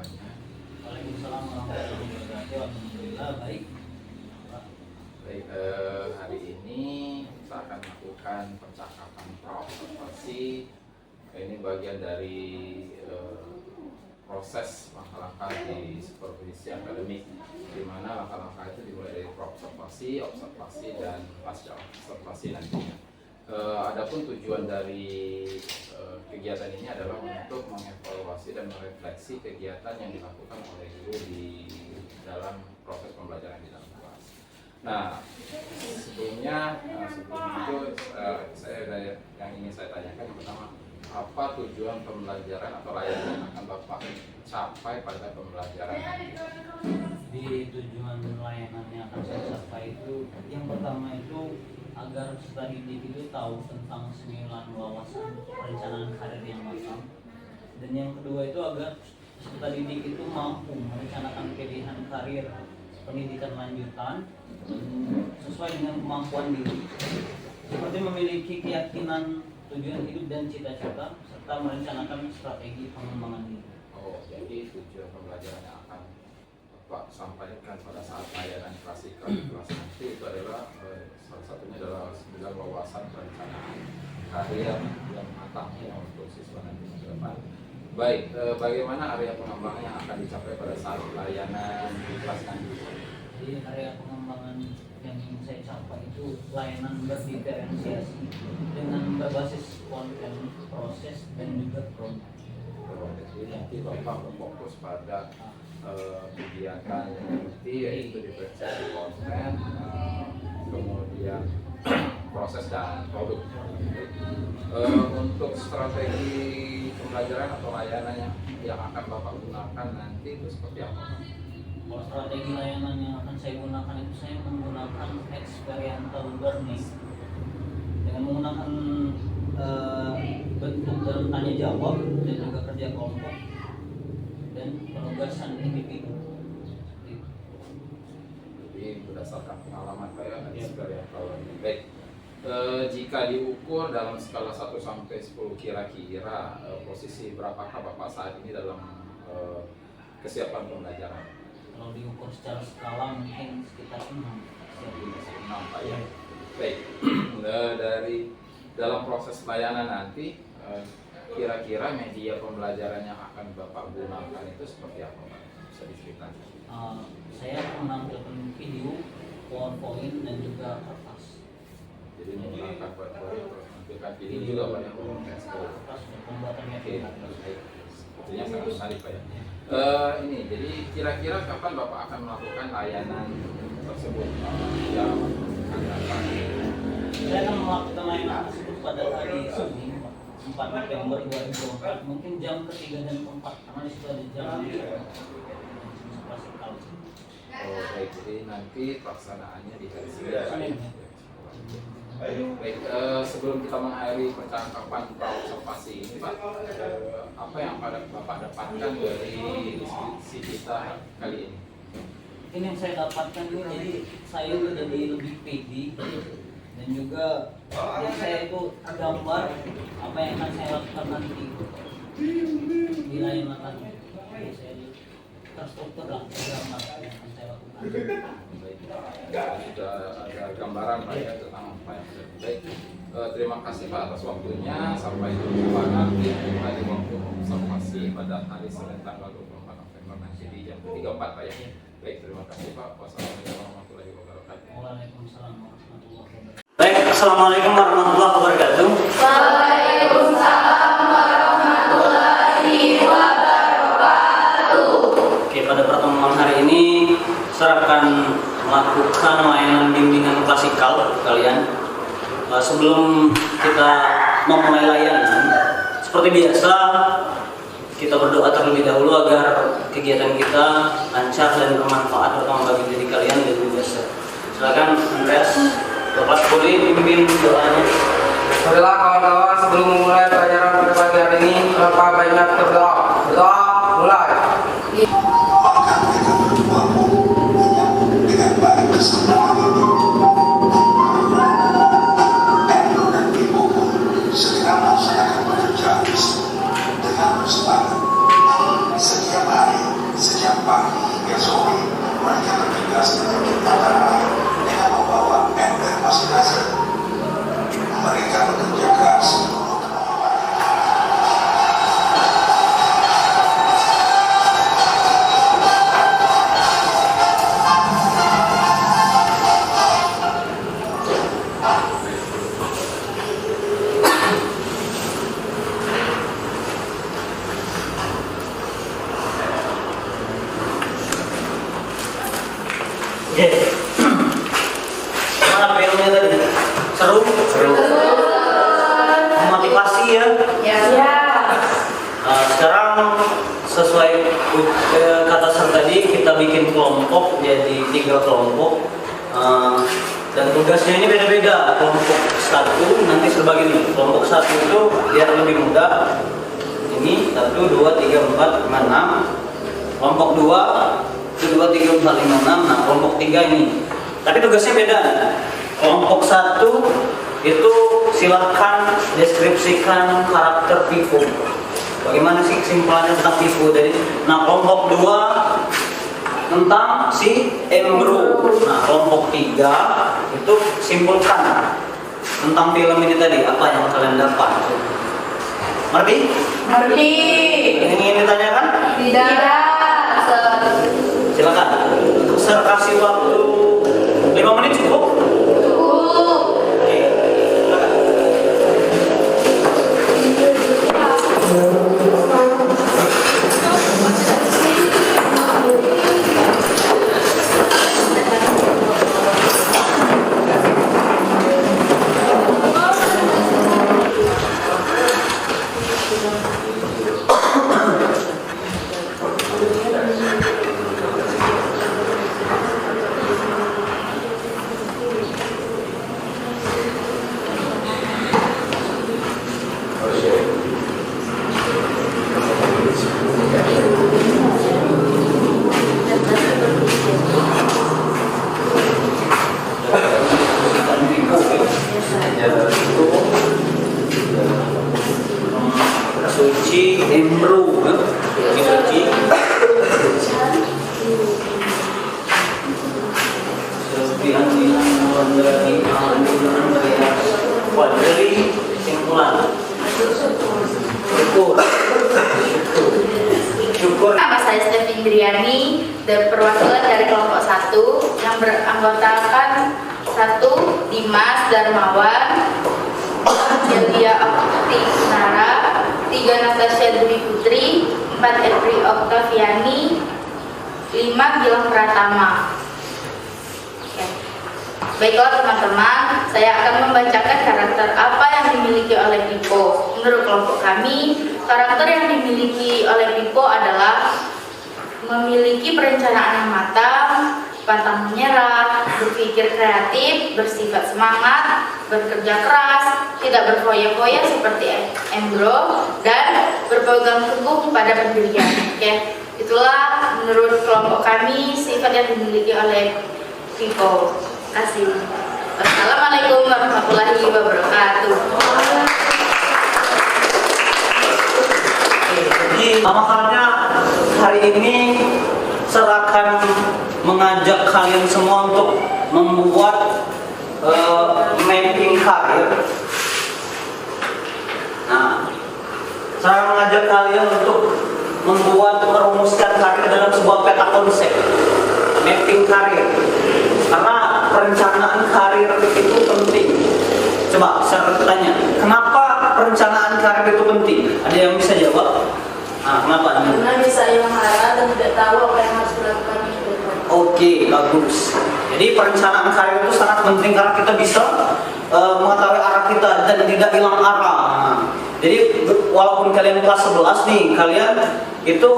semuanya. Waalaikumsalam warahmatullahi wabarakatuh. Alhamdulillah baik. Baik, hari ini kita akan melakukan percakapan pra-observasi. Ini bagian dari proses langkah-langkah di supervisi akademik, di mana langkah-langkah itu dimulai dari pra-observasi, observasi, dan pasca observasi nantinya. Adapun tujuan dari kegiatan ini adalah untuk mengevaluasi dan merefleksi kegiatan yang dilakukan oleh guru di dalam proses pembelajaran di dalam kelas. Nah, sebelum itu saya ada yang ingin saya tanyakan. Yang pertama, apa tujuan pembelajaran atau layanan yang akan Bapak capai pada pembelajaran nanti? Di tujuan layanan yang akan saya capai itu, yang pertama itu agar peserta didik itu tahu tentang 9 wawasan perencanaan karir yang matang, dan yang kedua itu agar peserta didik itu mampu merencanakan pilihan karir pendidikan lanjutan sesuai dengan kemampuan diri, seperti memiliki keyakinan, tujuan hidup dan cita-cita, serta merencanakan strategi pengembangan diri. Oh, jadi tujuan pembelajaran yang akan Pak sampaikan pada saat layanan klasikal di kelas nanti itu adalah salah satunya adalah 9 wawasan perencanaan karir yang matang ya untuk siswa nanti ke depan. Baik, bagaimana area pengembangan yang akan dicapai pada saat layanan di kelas nanti? Jadi area pengembangan yang ingin saya capai itu layanan berdiferensiasi dengan berbasis konten, proses, dan juga produk. Jadi nanti Bapak berfokus pada kegiatan inti, yaitu diferensiasi konten, kemudian proses dan produk. Untuk strategi pembelajaran atau layanan yang akan Bapak gunakan nanti itu seperti apa? Kalau strategi layanan yang akan saya gunakan itu, saya menggunakan experiential learning dengan menggunakan bentuk dalam tanya jawab dan juga kerja kelompok dan penugasan individu. Jadi berdasarkan pengalaman kayak experiential learning. Baik. Jika diukur dalam skala 1 sampai 10 kira-kira posisi berapakah Bapak saat ini dalam kesiapan pembelajaran? Kalau diukur secara skala mungkin sekitar 6. Pak ya. Baik. Dari dalam proses layanan nanti kira-kira media pembelajaran yang akan Bapak gunakan itu seperti apa, Pak? Bisa diceritakan? Saya menampilkan video, PowerPoint, dan juga kertas. Jadi menggunakan PowerPoint, menampilkan video juga Pak yang menggunakan Kertas untuk pembuatannya. Oke, baik. Sepertinya sangat menarik Pak ya. Ini, jadi kira-kira kapan Bapak akan melakukan layanan tersebut? Yang akan datang? Saya akan melakukan layanan tersebut pada hari Senin 4 November 2024, mungkin jam ketiga dan keempat, karena di situ ada jam klasikal. Oh baik, jadi nanti pelaksanaannya di hari Senin. Baik, sebelum kita mengakhiri percakapan pra-observasi ini Pak, apa yang Bapak dapatkan dari diskusi kita kali ini? Ini yang saya dapatkan ini, jadi saya itu jadi lebih pede, dan juga jadi saya itu gambar apa yang akan saya lakukan nanti di layanan nanti. Jadi saya terstruktur lah gambar yang akan saya lakukan. Baik, sudah ada gambaran Pak ya tentang apa yang sudah baik. Terima kasih Pak atas waktunya. Sampai jumpa nanti di waktu observasi pada hari Senin tanggal 24 November nanti di jam 3.4 Pak ya. Baik, terima kasih Pak. Wassalamualaikum warahmatullahi wabarakatuh. Waalaikumsalam warahmatullahi wabarakatuh. Baik, assalamualaikum warahmatullahi wabarakatuh. Waalaikumsalam warahmatullahi wabarakatuh. Oke, pada pertemuan hari ini saya akan melakukan layanan bimbingan klasikal kalian. Sebelum kita memulai layanan, seperti biasa kita berdoa terlebih dahulu agar kegiatan kita lancar dan bermanfaat terutama bagi diri kalian dan juga saya. Silakan Andreas, Bapak boleh pimpin doanya. Baiklah kawan-kawan, sebelum memulai pelajaran pada pagi hari ini, apa baiknya kita berdoa. Berdoa, mulai. Dengan baik bersama dan dipukul segera melaksanakan pekerjaan dengan bersemangat setiap hari. Oke. Gimana filmnya tadi? Seru? Memotivasi ya? Ya. Sekarang sesuai kata Sir tadi, kita bikin kelompok jadi 3 kelompok. Dan tugasnya ini beda-beda. Kelompok 1 nanti serbagi nih. Kelompok 1 itu biar lebih mudah. Ini 1, 2, 3, 4, 5, 6. Kelompok 2 itu 2, 3, 4, 5, 6. Nah, kelompok 3 ini. Tapi tugasnya beda. Kelompok 1 itu silahkan deskripsikan karakter Pipo. Bagaimana sih kesimpulannya tentang Pipo tadi? Nah, kelompok 2 tentang si Embro. Nah, kelompok 3 itu simpulkan tentang film ini tadi, apa yang kalian dapat. Ngerti? Ngerti. Ingin ditanyakan? Tidak. Silakan. Saya kasih waktu 5 menit cukup? Oke, silakan. Suci Embro, Suci. Dari simpulan. Syukur. Nama saya Stefi Indriani, perwakilan dari kelompok 1 yang beranggotakan 1 Dimas Darmawan, 2 Celia Okti Nara, 3 Natasha Dwi Putri, 4 Epri Oktaviani, 5 Gilang Pratama. Oke. Baiklah teman-teman, saya akan membacakan karakter apa yang dimiliki oleh Pipo. Menurut kelompok kami, karakter yang dimiliki oleh Pipo adalah memiliki perencanaan yang matang, pantang menyerah, berpikir kreatif, bersifat semangat, bekerja keras, tidak berfoya-foya seperti Embro, dan berpegang teguh pada pendirian. Oke, itulah menurut kelompok kami sifat yang dimiliki oleh Pipo. Terima kasih. Wassalamualaikum warahmatullahi wabarakatuh. Jadi makanya hari ini saya akan mengajak kalian semua untuk membuat mapping karir. Nah, saya mengajak kalian untuk merumuskan karir dalam sebuah peta konsep mapping karir. Karena perencanaan karir itu penting. Coba saya tanya, kenapa perencanaan karir itu penting? Ada yang bisa jawab? Nah, kenapa? Karena bisa yang marah dan tidak tahu apa yang harus dilakukan. Oke, bagus. Jadi perencanaan karir itu sangat penting karena kita bisa mengetahui arah kita dan tidak hilang arah. Nah, jadi walaupun kalian kelas 11 nih, kalian itu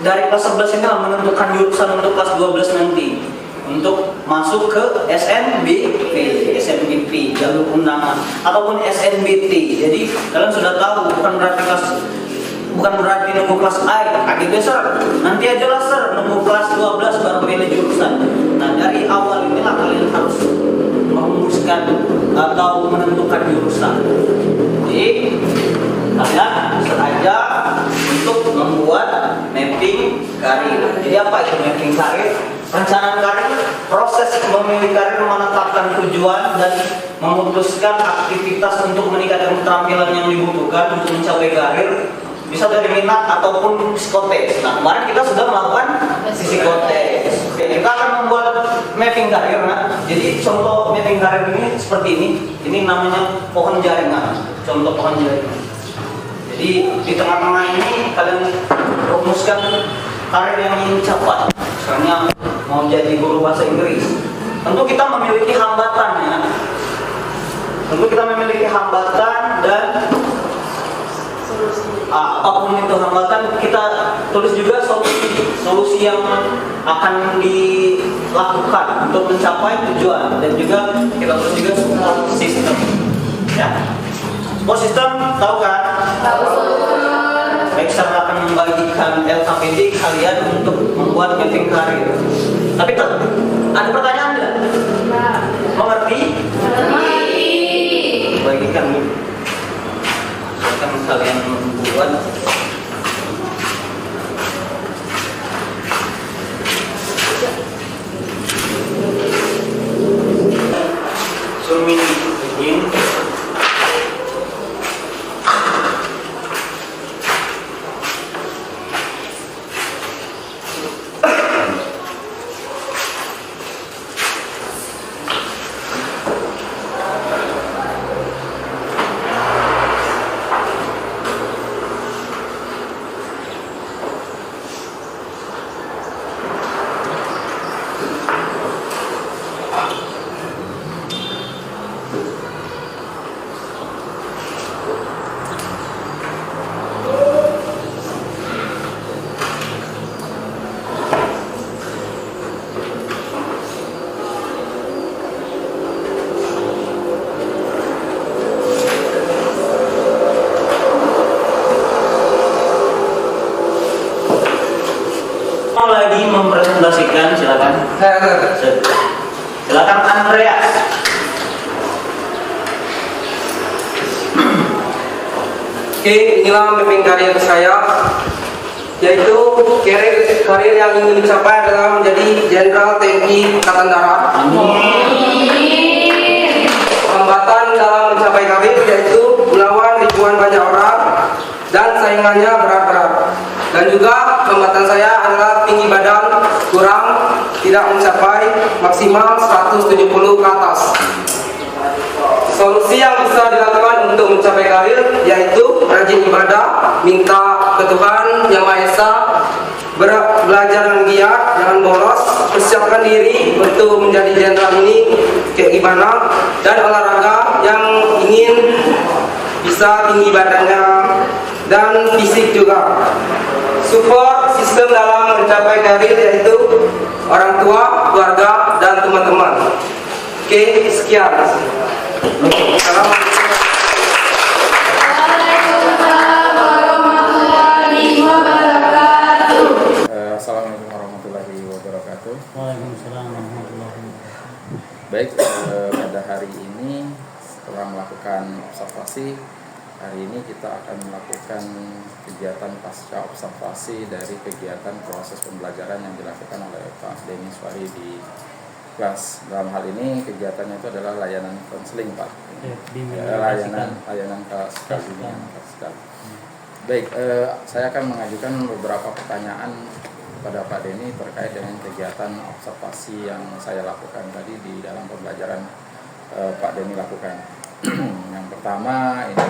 dari kelas 11 ini menentukan jurusan untuk kelas 12 nanti untuk masuk ke SNBP jalur undangan ataupun SNBT. Jadi kalian sudah tahu, bukan berarti nunggu kelas A, agak besar. Nanti aja lah Sir, nunggu kelas 12 baru pilih jurusan. Nah, dari awal inilah kalian harus merumuskan atau menentukan jurusan. Jadi kalian sengaja untuk membuat mapping karir. Jadi apa itu mapping karir? Perencanaan karir, proses memilih karir, menetapkan tujuan dan memutuskan aktivitas untuk meningkatkan keterampilan yang dibutuhkan untuk mencapai karir. Bisa dari minat ataupun psikotes. Nah, kemarin kita sudah melakukan psikotes. Kita akan membuat mapping karir. Nah, jadi contoh mapping karir ini seperti ini. Ini namanya pohon jaringan. Contoh pohon jaringan. Jadi di tengah-tengah ini kalian rumuskan karir yang ingin dicapai. Misalnya mau jadi guru bahasa Inggris, tentu kita memiliki hambatan ya. Tentu kita memiliki hambatan dan apapun itu hambatan, kita tulis juga solusi yang akan dilakukan untuk mencapai tujuan, dan juga kita tulis juga support system ya. Support system tahu kan? Tahu. Baik, saya akan membagikan LKPD kalian untuk membuat mapping karir. Tapi ada pertanyaan nggak? Mengerti? Bagikan akan kalian buat. Zoom in. Lagi mempresentasikan, silakan. Silakan Andreas. Oke, inilah mapping karir saya, yaitu karir yang ingin dicapai adalah menjadi Jenderal TNI Angkatan Darat. Hambatan dalam mencapai karir yaitu melawan ribuan banyak orang dan saingannya berat-berat. Dan juga hambatan saya adalah tinggi badan kurang, tidak mencapai maksimal 170 ke atas. Solusi yang bisa dilakukan untuk mencapai karir yaitu rajin ibadah, minta ke Tuhan Yang Maha Esa, belajar dengan giat, jangan bolos, persiapkan diri untuk menjadi jenderal ini kayak gimana, dan olahraga yang ingin bisa tinggi badannya dan fisik juga. Support sistem dalam mencapai karir yaitu orang tua, keluarga, dan teman-teman. Oke, sekian. Assalamualaikum. Assalamualaikum warahmatullahi wabarakatuh. Waalaikumsalam warahmatullahi wabarakatuh. Baik, pada hari ini setelah melakukan observasi, hari ini kita akan melakukan kegiatan pasca observasi dari kegiatan proses pembelajaran yang dilakukan oleh Pak Denny Suari di kelas. Dalam hal ini kegiatannya itu adalah layanan konseling, Pak. Layanan klasikal. Baik, saya akan mengajukan beberapa pertanyaan kepada Pak Denny terkait dengan kegiatan observasi yang saya lakukan tadi di dalam pembelajaran Pak Denny lakukan. Yang pertama ini,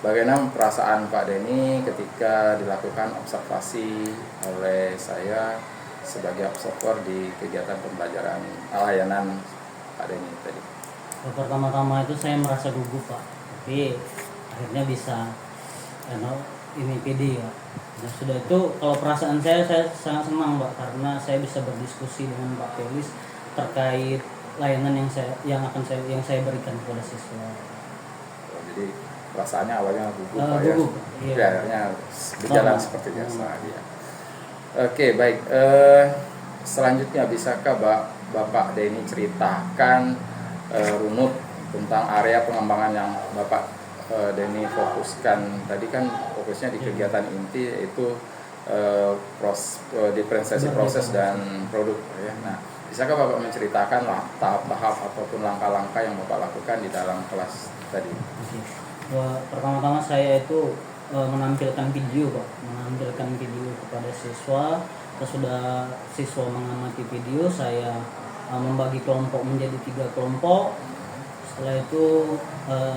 bagaimana perasaan Pak Denny ketika dilakukan observasi oleh saya sebagai observer di kegiatan pembelajaran layanan Pak Denny tadi? Pertama-tama itu saya merasa gugup, Pak, tapi akhirnya bisa ini PD ya. Nah, sudah itu kalau perasaan saya sangat senang, Pak, karena saya bisa berdiskusi dengan Pak Felis terkait layanan yang saya berikan kepada siswa. Jadi perasaannya awalnya gugup, Pak, gugup, ya. iya. Akhirnya berjalan seperti biasa. Ya. Oke, baik. Selanjutnya bisakah Bapak Denny ceritakan runut tentang area pengembangan yang Bapak Denny fokuskan tadi? Kan fokusnya di kegiatan inti yaitu diferensiasi proses dan produk ya. Nah, bisakah Bapak menceritakan tahap-tahap ataupun langkah-langkah yang Bapak lakukan di dalam kelas tadi? Pertama-tama saya itu menampilkan video, Pak, menampilkan video kepada siswa. Sesudah siswa mengamati video, saya membagi kelompok menjadi 3 kelompok. Setelah itu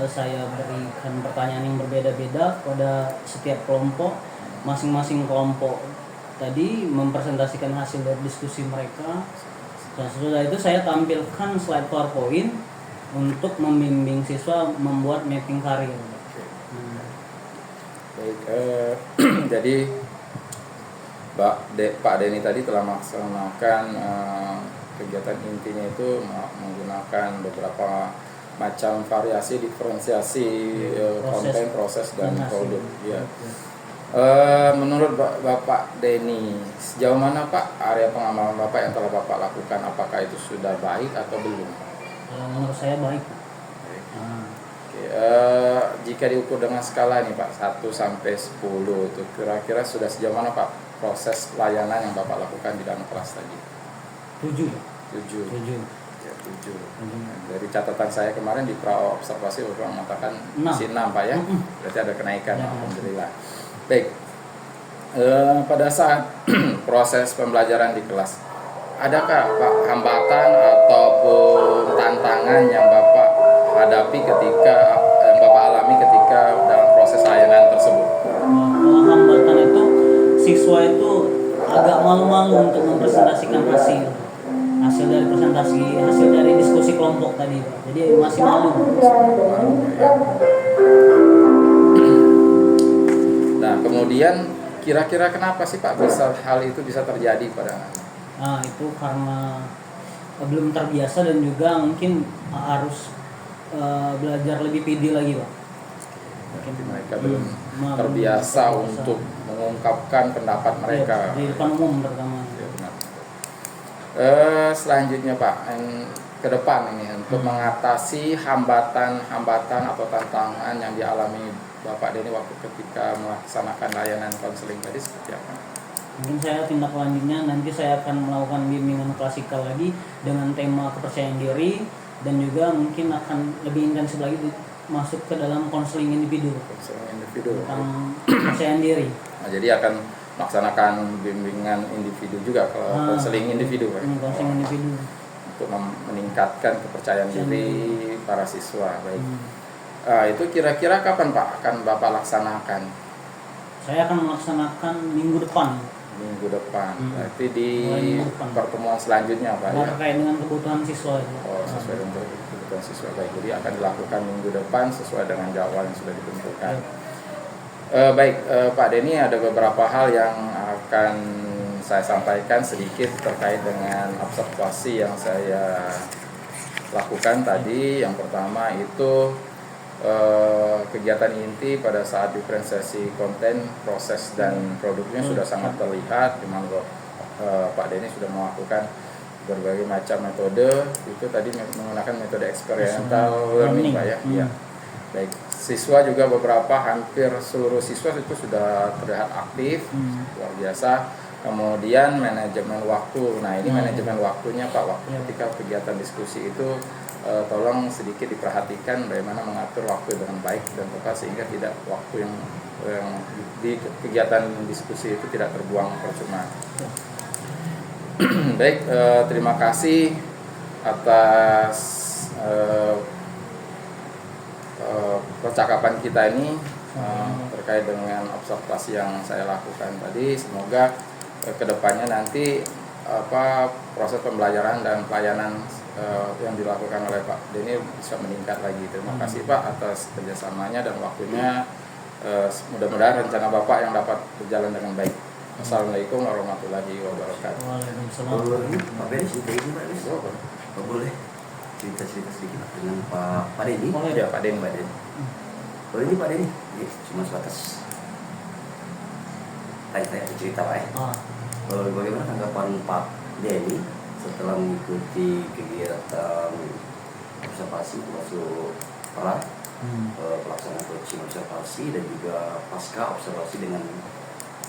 saya berikan pertanyaan yang berbeda-beda pada setiap kelompok. Masing-masing kelompok tadi mempresentasikan hasil dari diskusi mereka. Sesudah itu saya tampilkan slide PowerPoint untuk membimbing siswa membuat mapping karir. Baik, jadi Pak Denny tadi telah melaksanakan kegiatan intinya itu menggunakan beberapa macam variasi diferensiasi konten, proses dan produk. Ya. Menurut Bapak Denny, sejauh mana Pak area pengamalan Bapak yang telah Bapak lakukan, apakah itu sudah baik atau belum? Menurut saya baik. Oke, jika diukur dengan skala nih Pak 1 sampai 10 itu kira-kira sudah sejauh mana Pak proses layanan yang Bapak lakukan di dalam kelas tadi? 7. 7. Ya, 7. Dari catatan saya kemarin di pra observasi Bapak mengatakan masih 6 Pak ya. Berarti ada kenaikan, Ya. alhamdulillah. Baik. Pada saat proses pembelajaran di kelas, adakah Pak hambatan ataupun tantangan yang Bapak hadapi ketika Bapak alami ketika dalam proses layanan tersebut? Kalau hambatan itu siswa itu agak malu-malu untuk mempresentasikan hasil dari presentasi, hasil dari diskusi kelompok tadi, Pak. Jadi masih malu. Nah, kemudian kira-kira kenapa sih Pak hal itu bisa terjadi pada anak? Nah, itu karena belum terbiasa dan juga mungkin harus belajar lebih pede lagi, Pak. Mungkin mereka belum terbiasa untuk mengungkapkan pendapat mereka. Di depan umum pertama. Ya, benar. Selanjutnya Pak, ke depan ini untuk mengatasi hambatan atau tantangan yang dialami Bapak Denny waktu ketika melaksanakan layanan konseling tadi seperti apa? Mungkin saya tindak lanjutnya nanti saya akan melakukan bimbingan klasikal lagi dengan tema kepercayaan diri dan juga mungkin akan lebih intensif lagi masuk ke dalam konseling individu. Konseling individu. Tentang kepercayaan diri. Nah, jadi akan melaksanakan bimbingan individu juga ke konseling individu, Pak. Konseling individu. Untuk meningkatkan kepercayaan diri para siswa. Baik. Itu kira-kira kapan Pak akan Bapak laksanakan? Saya akan melaksanakan minggu depan. Minggu depan. Berarti di pertemuan selanjutnya Pak ya? Terkait dengan kebutuhan siswa. Oh, sesuai dengan kebutuhan siswa. Baik, jadi akan dilakukan minggu depan sesuai dengan jadwal yang sudah ditentukan. Baik, Pak Denny, ada beberapa hal yang akan saya sampaikan sedikit terkait dengan observasi yang saya lakukan tadi. Yang pertama itu kegiatan inti pada saat diferensiasi konten, proses dan produknya sudah sangat terlihat. Memang Pak Denny sudah melakukan berbagai macam metode. Itu tadi menggunakan metode experiential learning Pak ya. Iya. Baik, siswa juga hampir seluruh siswa itu sudah terlihat aktif, luar biasa. Kemudian manajemen waktu. Nah, ini manajemen waktunya Pak, ketika kegiatan diskusi itu tolong sedikit diperhatikan bagaimana mengatur waktu dengan baik dan tepat sehingga tidak waktu yang di kegiatan diskusi itu tidak terbuang percuma. Baik, terima kasih atas percakapan kita ini terkait dengan observasi yang saya lakukan tadi. Semoga kedepannya nanti proses pembelajaran dan pelayanan yang dilakukan oleh Pak Denny bisa meningkat lagi. Terima kasih Pak atas kerjasamanya dan waktunya. Mudah-mudahan rencana Bapak yang dapat berjalan dengan baik. Assalamualaikum warahmatullahi wabarakatuh. Waalaikumsalam. Pak Denny, cerita ini Pak Denny. Pak boleh cerita-cerita sedikit dengan Pak Denny? Ya, Pak Denny. Boleh ini Pak Denny? Ya, cuma sebatas tanya-tanya cerita Pak ya. Bagaimana tanggapan Pak Denny setelah mengikuti kegiatan observasi masuk pelaksanaan coaching observasi dan juga pasca observasi dengan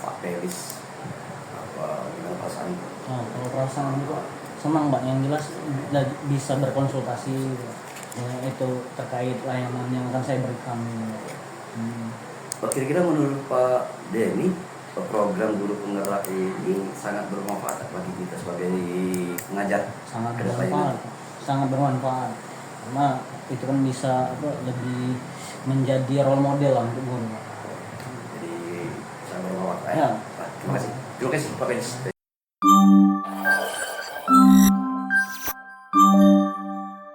Pak Pelis, gimana perasaan? Kalau perasaan itu senang Pak, yang jelas bisa berkonsultasi itu terkait layanan yang akan saya berikan. Kira-kira menurut Pak Denny, program guru penggerak ini sangat bermanfaat bagi kita sebagai pengajar. Sangat bermanfaat karena itu kan bisa lebih menjadi role model lah untuk guru. Jadi sangat bermanfaat. Ya. Terima kasih Pak Pelis. Thank you.